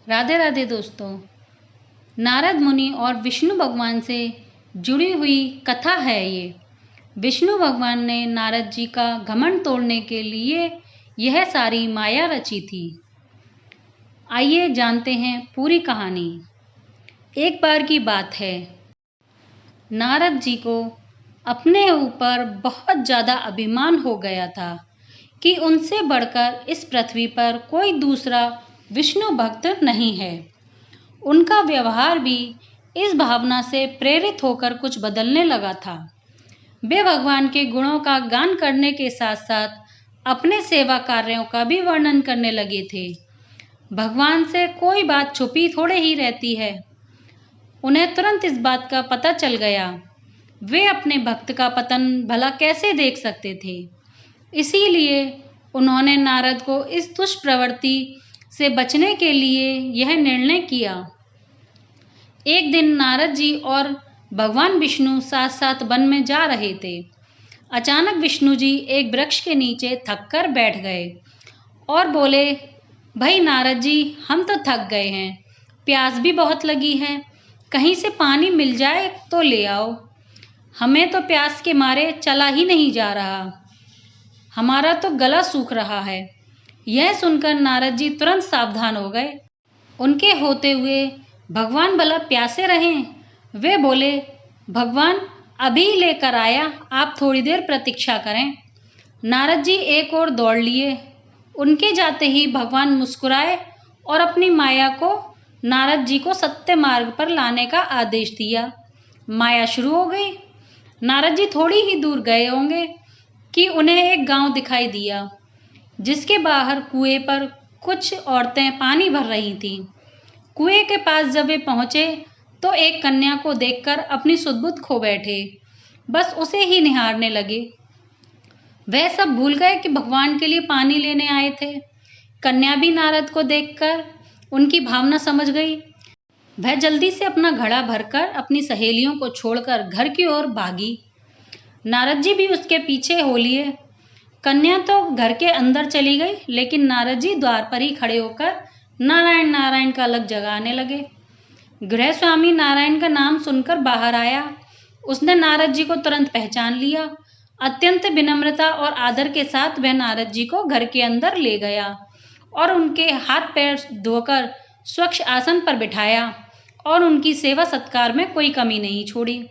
राधे राधे दोस्तों। नारद मुनि और विष्णु भगवान से जुड़ी हुई कथा है ये। विष्णु भगवान ने नारद जी का घमंड तोड़ने के लिए यह सारी माया रची थी। आइए जानते हैं पूरी कहानी। एक बार की बात है, नारद जी को अपने ऊपर बहुत ज़्यादा अभिमान हो गया था कि उनसे बढ़कर इस पृथ्वी पर कोई दूसरा विष्णु भक्त नहीं है। उनका व्यवहार भी इस भावना से प्रेरित होकर कुछ बदलने लगा था। वे भगवान के गुणों का गान करने के साथ साथ अपने सेवा कार्यों का भी वर्णन करने लगे थे। भगवान से कोई बात छुपी थोड़े ही रहती है। उन्हें तुरंत इस बात का पता चल गया। वे अपने भक्त का पतन भला कैसे देख सकते थे। इसीलिए उन्होंने नारद को इस दुष्प्रवृत्ति से बचने के लिए यह निर्णय किया। एक दिन नारद जी और भगवान विष्णु साथ साथ वन में जा रहे थे। अचानक विष्णु जी एक वृक्ष के नीचे थक कर बैठ गए और बोले, भाई नारद जी, हम तो थक गए हैं, प्यास भी बहुत लगी है, कहीं से पानी मिल जाए तो ले आओ। हमें तो प्यास के मारे चला ही नहीं जा रहा, हमारा तो गला सूख रहा है। यह सुनकर नारद जी तुरंत सावधान हो गए। उनके होते हुए भगवान भला प्यासे रहें। वे बोले, भगवान अभी लेकर आया, आप थोड़ी देर प्रतीक्षा करें। नारद जी एक ओर दौड़ लिए। उनके जाते ही भगवान मुस्कुराए और अपनी माया को नारद जी को सत्य मार्ग पर लाने का आदेश दिया। माया शुरू हो गई। नारद जी थोड़ी ही दूर गए होंगे कि उन्हें एक गांव दिखाई दिया, जिसके बाहर कुएं पर कुछ औरतें पानी भर रही थीं। कुएं के पास जब वे पहुंचे तो एक कन्या को देखकर अपनी सुध-बुध खो बैठे, बस उसे ही निहारने लगे। वह सब भूल गए कि भगवान के लिए पानी लेने आए थे। कन्या भी नारद को देखकर उनकी भावना समझ गई। वह जल्दी से अपना घड़ा भरकर अपनी सहेलियों को छोड़कर घर की ओर भागी। नारद जी भी उसके पीछे हो लिए। कन्या तो घर के अंदर चली गई, लेकिन नारद जी द्वार पर ही खड़े होकर नारायण नारायण का अलग जगाने लगे। गृह स्वामी नारायण का नाम सुनकर बाहर आया। उसने नारद जी को तुरंत पहचान लिया। अत्यंत विनम्रता और आदर के साथ वह नारद जी को घर के अंदर ले गया और उनके हाथ पैर धोकर स्वच्छ आसन पर बिठाया और उनकी सेवा सत्कार में कोई कमी नहीं छोड़ी।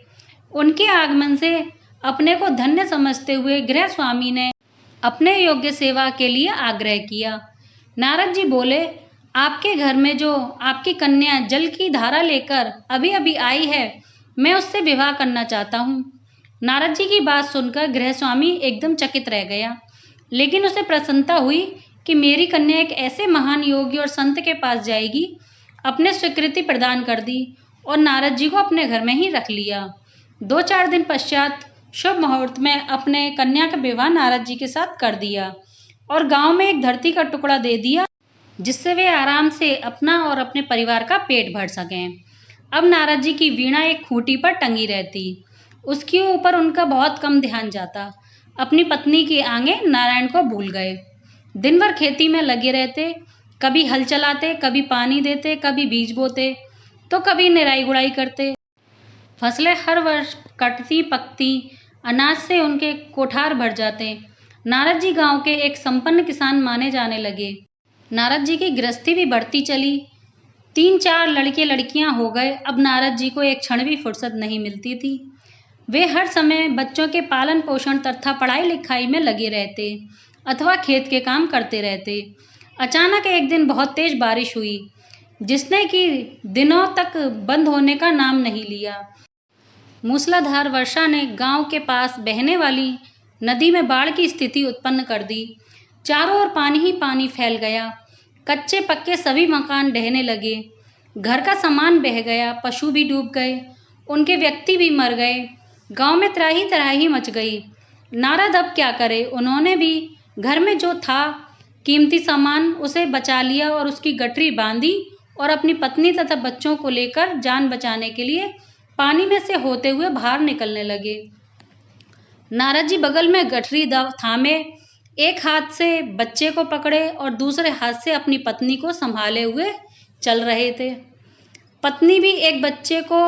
उनके आगमन से अपने को धन्य समझते हुए गृह स्वामी ने अपने योग्य सेवा के लिए आग्रह किया। नारद जी बोले, आपके घर में जो आपकी कन्या जल की धारा लेकर अभी अभी आई है, मैं उससे विवाह करना चाहता हूँ। नारद जी की बात सुनकर गृह स्वामी एकदम चकित रह गया, लेकिन उसे प्रसन्नता हुई कि मेरी कन्या एक ऐसे महान योगी और संत के पास जाएगी। अपने स्वीकृति प्रदान कर दी और नारद जी को अपने घर में ही रख लिया। 2-4 दिन पश्चात शुभ मुहूर्त में अपने कन्या का विवाह नारद जी के साथ कर दिया और गांव में एक धरती का टुकड़ा दे दिया, जिससे वे आराम से अपना और अपने परिवार का पेट भर सकें। अब नारद जी की वीणा एक खूंटी पर टंगी रहती, उसके ऊपर उनका बहुत कम ध्यान जाता। अपनी पत्नी के आगे नारायण को भूल गए। दिन भर खेती में लगे रहते, कभी हल चलाते, कभी पानी देते, कभी बीज बोते, तो कभी निराई गुड़ाई करते। फसलें हर वर्ष कटती पकती, अनाज से उनके कोठार भर जाते। नारद जी गांव के एक संपन्न किसान माने जाने लगे। नारद जी की गृहस्थी भी बढ़ती चली। 3-4 लड़के लड़कियां हो गए। अब नारद जी को एक क्षण भी फुर्सत नहीं मिलती थी। वे हर समय बच्चों के पालन पोषण तथा पढ़ाई लिखाई में लगे रहते अथवा खेत के काम करते रहते। अचानक एक दिन बहुत तेज बारिश हुई, जिसने कि दिनों तक बंद होने का नाम नहीं लिया। मूसलाधार वर्षा ने गांव के पास बहने वाली नदी में बाढ़ की स्थिति उत्पन्न कर दी। चारों ओर पानी ही पानी फैल गया। कच्चे पक्के सभी मकान ढहने लगे। घर का सामान बह गया, पशु भी डूब गए, उनके व्यक्ति भी मर गए। गांव में त्राही तराही मच गई। नारद अब क्या करे। उन्होंने भी घर में जो था कीमती सामान उसे बचा लिया और उसकी गठरी बांधी और अपनी पत्नी तथा बच्चों को लेकर जान बचाने के लिए पानी में से होते हुए बाहर निकलने लगे। नारद जी बगल में गठरी थामे एक हाथ से बच्चे को पकड़े और दूसरे हाथ से अपनी पत्नी को संभाले हुए चल रहे थे। पत्नी भी एक बच्चे को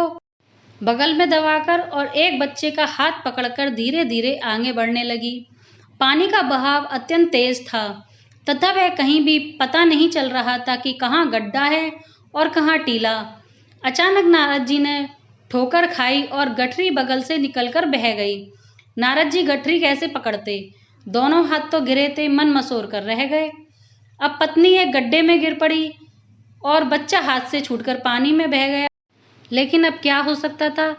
बगल में दबाकर और एक बच्चे का हाथ पकड़कर धीरे धीरे आगे बढ़ने लगी। पानी का बहाव अत्यंत तेज था तथा वह कहीं भी पता नहीं चल रहा था कि कहाँ गड्ढा है और कहाँ टीला। अचानक नारद जी ने ठोकर खाई और गठरी बगल से निकलकर बह गई। नारद जी गठरी कैसे पकड़ते? दोनों हाथ तो गिरे थे, मन मसोर कर रह गए। अब पत्नी एक गड्ढे में गिर पड़ी और बच्चा हाथ से छूटकर पानी में बह गया। लेकिन अब क्या हो सकता था?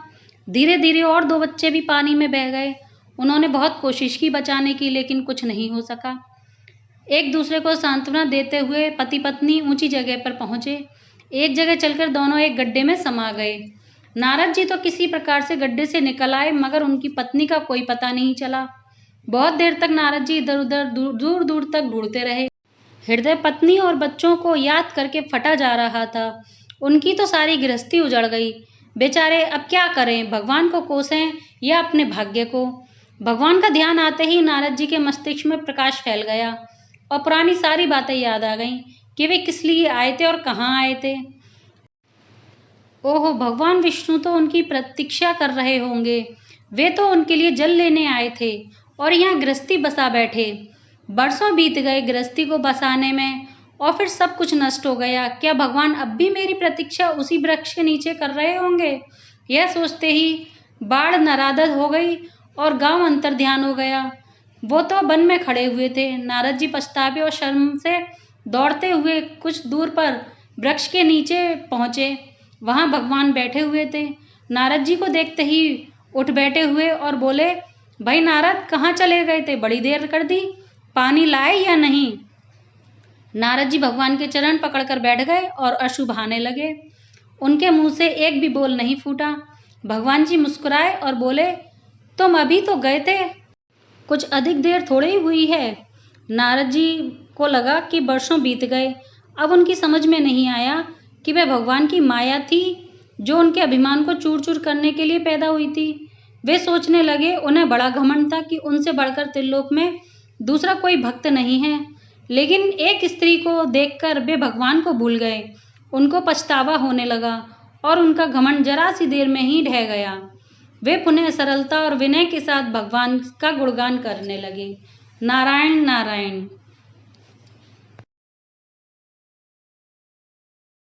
धीरे धीरे और 2 बच्चे भी पानी में बह गए। उन्होंने बहुत कोशिश की बचाने की, लेकिन कुछ नहीं हो सका। एक दूसरे को सांत्वना देते हुए पति पत्नी ऊंची जगह पर पहुंचे। एक जगह चलकर दोनों एक गड्ढे में समा गए। नारद जी तो किसी प्रकार से गड्ढे से निकल आए, मगर उनकी पत्नी का कोई पता नहीं चला। बहुत देर तक नारद जी इधर उधर दूर दूर तक ढूंढते रहे। हृदय पत्नी और बच्चों को याद करके फटा जा रहा था। उनकी तो सारी गृहस्थी उजड़ गई। बेचारे अब क्या करें? भगवान को कोसें या अपने भाग्य को? भगवान का ध्यान आते ही नारद जी के मस्तिष्क में प्रकाश फैल गया और पुरानी सारी बातें याद आ गईं कि वे किस लिए आए थे और कहाँ आए थे। ओहो, भगवान विष्णु तो उनकी प्रतीक्षा कर रहे होंगे। वे तो उनके लिए जल लेने आए थे और यहाँ गृहस्थी बसा बैठे। बरसों बीत गए गृहस्थी को बसाने में और फिर सब कुछ नष्ट हो गया। क्या भगवान अब भी मेरी प्रतीक्षा उसी वृक्ष के नीचे कर रहे होंगे? यह सोचते ही बाढ़ नरादत हो गई और गांव अंतर्ध्यान हो गया। वो तो वन में खड़े हुए थे। नारद जी पछतावे और शर्म से दौड़ते हुए कुछ दूर पर वृक्ष के नीचे पहुंचे। वहां भगवान बैठे हुए थे। नारद जी को देखते ही उठ बैठे हुए और बोले, भाई नारद, कहाँ चले गए थे? बड़ी देर कर दी, पानी लाए या नहीं? नारद जी भगवान के चरण पकड़कर बैठ गए और अश्रु बहाने लगे। उनके मुंह से एक भी बोल नहीं फूटा। भगवान जी मुस्कुराए और बोले, तुम अभी तो गए थे, कुछ अधिक देर थोड़ी ही हुई है। नारद जी को लगा कि वर्षों बीत गए। अब उनकी समझ में नहीं आया कि वह भगवान की माया थी जो उनके अभिमान को चूर चूर करने के लिए पैदा हुई थी। वे सोचने लगे, उन्हें बड़ा घमंड था कि उनसे बढ़कर त्रिलोक में दूसरा कोई भक्त नहीं है। लेकिन एक स्त्री को देखकर वे भगवान को भूल गए। उनको पछतावा होने लगा और उनका घमंड जरा सी देर में ही ढह गया। वे पुनः सरलता और विनय के साथ भगवान का गुणगान करने लगे। नारायण नारायण।